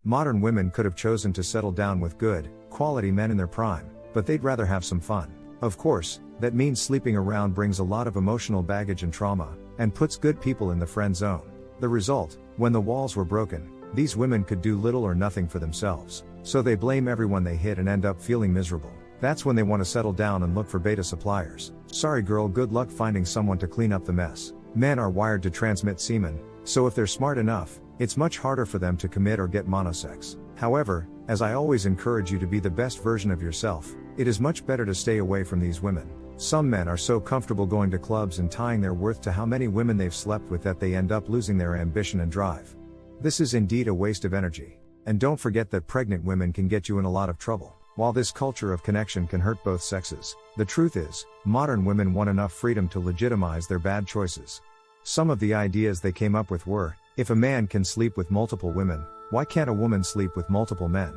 Modern women could have chosen to settle down with good, quality men in their prime, but they'd rather have some fun. Of course, that means sleeping around brings a lot of emotional baggage and trauma, and puts good people in the friend zone. The result, when the walls were broken, these women could do little or nothing for themselves, so they blame everyone they hit and end up feeling miserable. That's when they want to settle down and look for beta suppliers. Sorry girl, good luck finding someone to clean up the mess. Men are wired to transmit semen, so if they're smart enough, it's much harder for them to commit or get monosex. However, as I always encourage you to be the best version of yourself, it is much better to stay away from these women. Some men are so comfortable going to clubs and tying their worth to how many women they've slept with that they end up losing their ambition and drive. This is indeed a waste of energy. And don't forget that pregnant women can get you in a lot of trouble. While this culture of connection can hurt both sexes, the truth is, modern women want enough freedom to legitimize their bad choices. Some of the ideas they came up with were, if a man can sleep with multiple women, why can't a woman sleep with multiple men?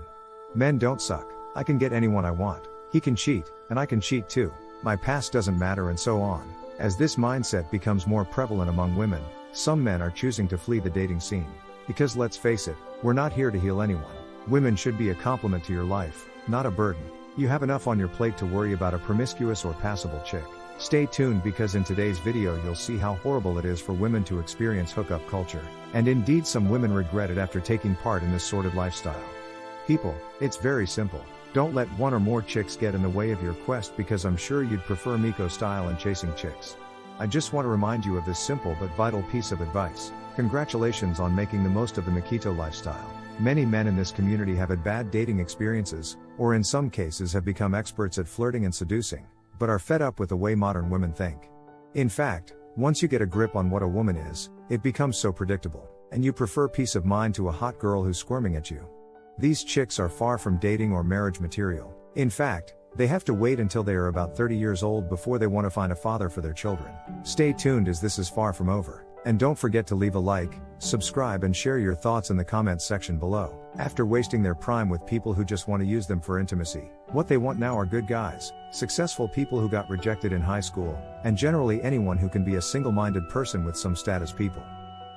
Men don't suck. I can get anyone I want. He can cheat, and I can cheat too. My past doesn't matter, and so on. As this mindset becomes more prevalent among women, some men are choosing to flee the dating scene. Because let's face it, we're not here to heal anyone. Women should be a complement to your life, not a burden. You have enough on your plate to worry about a promiscuous or passable chick. Stay tuned, because in today's video you'll see how horrible it is for women to experience hookup culture, and indeed some women regret it after taking part in this sordid lifestyle. People, it's very simple. Don't let one or more chicks get in the way of your quest, because I'm sure you'd prefer Miko style and chasing chicks. I just want to remind you of this simple but vital piece of advice. Congratulations on making the most of the mgtow lifestyle. Many men in this community have had bad dating experiences, or in some cases have become experts at flirting and seducing, but are fed up with the way modern women think. In fact, once you get a grip on what a woman is, it becomes so predictable, and you prefer peace of mind to a hot girl who's squirming at you. These chicks are far from dating or marriage material. In fact, they have to wait until they are about 30 years old before they want to find a father for their children. Stay tuned, as this is far from over. And don't forget to leave a like, subscribe, and share your thoughts in the comments section below. After wasting their prime with people who just want to use them for intimacy, what they want now are good guys, successful people who got rejected in high school, and generally anyone who can be a single-minded person with some status people.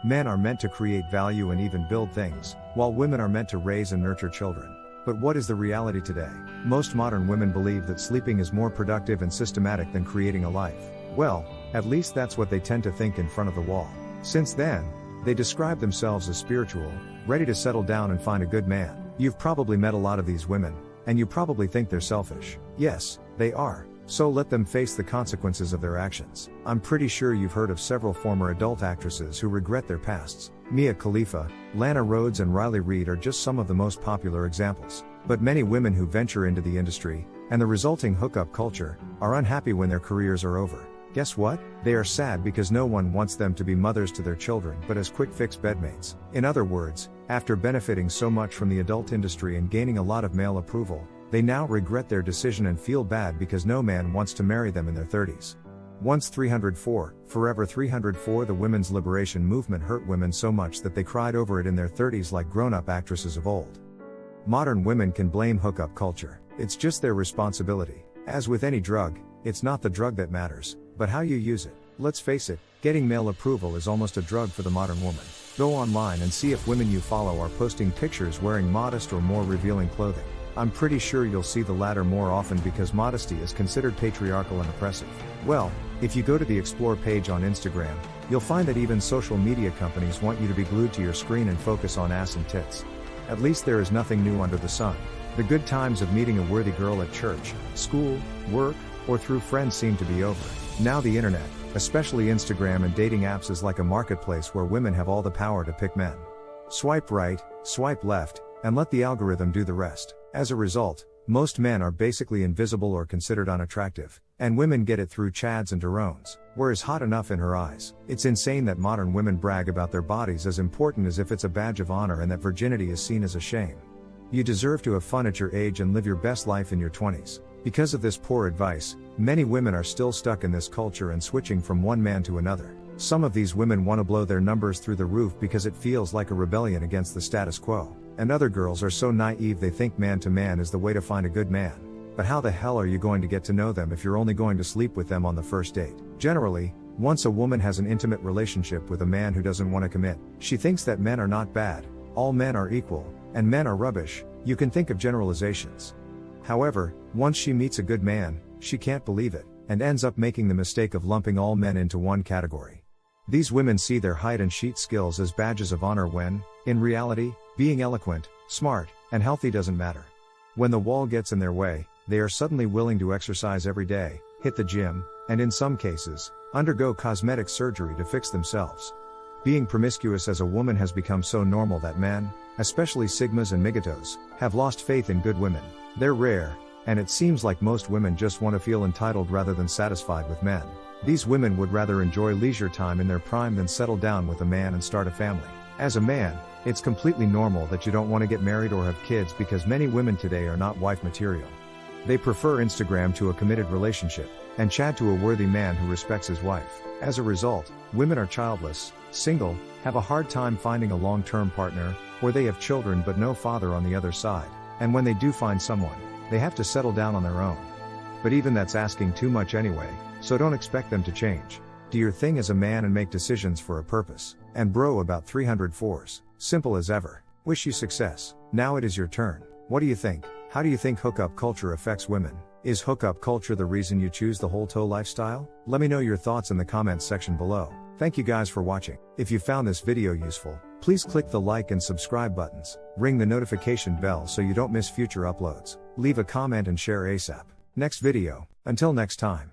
Men are meant to create value and even build things, while women are meant to raise and nurture children. But what is the reality today? Most modern women believe that sleeping is more productive and systematic than creating a life. Well, at least that's what they tend to think in front of the wall. Since then, they describe themselves as spiritual, ready to settle down and find a good man. You've probably met a lot of these women, and you probably think they're selfish. Yes, they are. So let them face the consequences of their actions. I'm pretty sure you've heard of several former adult actresses who regret their pasts. Mia Khalifa, Lana Rhoades, and Riley Reid are just some of the most popular examples. But many women who venture into the industry, and the resulting hookup culture, are unhappy when their careers are over. Guess what? They are sad because no one wants them to be mothers to their children but as quick-fix bedmates. In other words, after benefiting so much from the adult industry and gaining a lot of male approval, they now regret their decision and feel bad because no man wants to marry them in their 30s. Once 304, forever 304, the women's liberation movement hurt women so much that they cried over it in their 30s like grown-up actresses of old. Modern women can blame hookup culture. It's just their responsibility. As with any drug, it's not the drug that matters, but how you use it. Let's face it, getting male approval is almost a drug for the modern woman. Go online and see if women you follow are posting pictures wearing modest or more revealing clothing. I'm pretty sure you'll see the latter more often because modesty is considered patriarchal and oppressive. Well, if you go to the Explore page on Instagram, you'll find that even social media companies want you to be glued to your screen and focus on ass and tits. At least there is nothing new under the sun. The good times of meeting a worthy girl at church, school, work, or through friends seem to be over. Now the internet, especially Instagram and dating apps, is like a marketplace where women have all the power to pick men. Swipe right, swipe left, and let the algorithm do the rest. As a result, most men are basically invisible or considered unattractive, and women get it through chads and drones, whereas hot enough in her eyes. It's insane that modern women brag about their bodies as important as if it's a badge of honor and that virginity is seen as a shame. You deserve to have fun at your age and live your best life in your 20s. Because of this poor advice, many women are still stuck in this culture and switching from one man to another. Some of these women want to blow their numbers through the roof because it feels like a rebellion against the status quo. And other girls are so naive they think man to man is the way to find a good man. But how the hell are you going to get to know them if you're only going to sleep with them on the first date? Generally, once a woman has an intimate relationship with a man who doesn't want to commit, she thinks that men are not bad, all men are equal, and men are rubbish, you can think of generalizations. However, once she meets a good man, she can't believe it, and ends up making the mistake of lumping all men into one category. These women see their hide and sheet skills as badges of honor when, in reality, being eloquent, smart, and healthy doesn't matter. When the wall gets in their way, they are suddenly willing to exercise every day, hit the gym, and in some cases, undergo cosmetic surgery to fix themselves. Being promiscuous as a woman has become so normal that men, especially sigmas and mgtows, have lost faith in good women. They're rare, and it seems like most women just want to feel entitled rather than satisfied with men. These women would rather enjoy leisure time in their prime than settle down with a man and start a family. As a man, it's completely normal that you don't want to get married or have kids because many women today are not wife material. They prefer Instagram to a committed relationship, and chat to a worthy man who respects his wife. As a result, women are childless, single, have a hard time finding a long-term partner, or they have children but no father on the other side, and when they do find someone, they have to settle down on their own. But even that's asking too much anyway, so don't expect them to change. Do your thing as a man and make decisions for a purpose. And bro, about 304s. Simple as ever. Wish you success. Now it is your turn. What do you think? How do you think hookup culture affects women? Is hookup culture the reason you choose the whole toe lifestyle? Let me know your thoughts in the comments section below. Thank you guys for watching. If you found this video useful, please click the like and subscribe buttons. Ring the notification bell so you don't miss future uploads. Leave a comment and share ASAP. Next video. Until next time.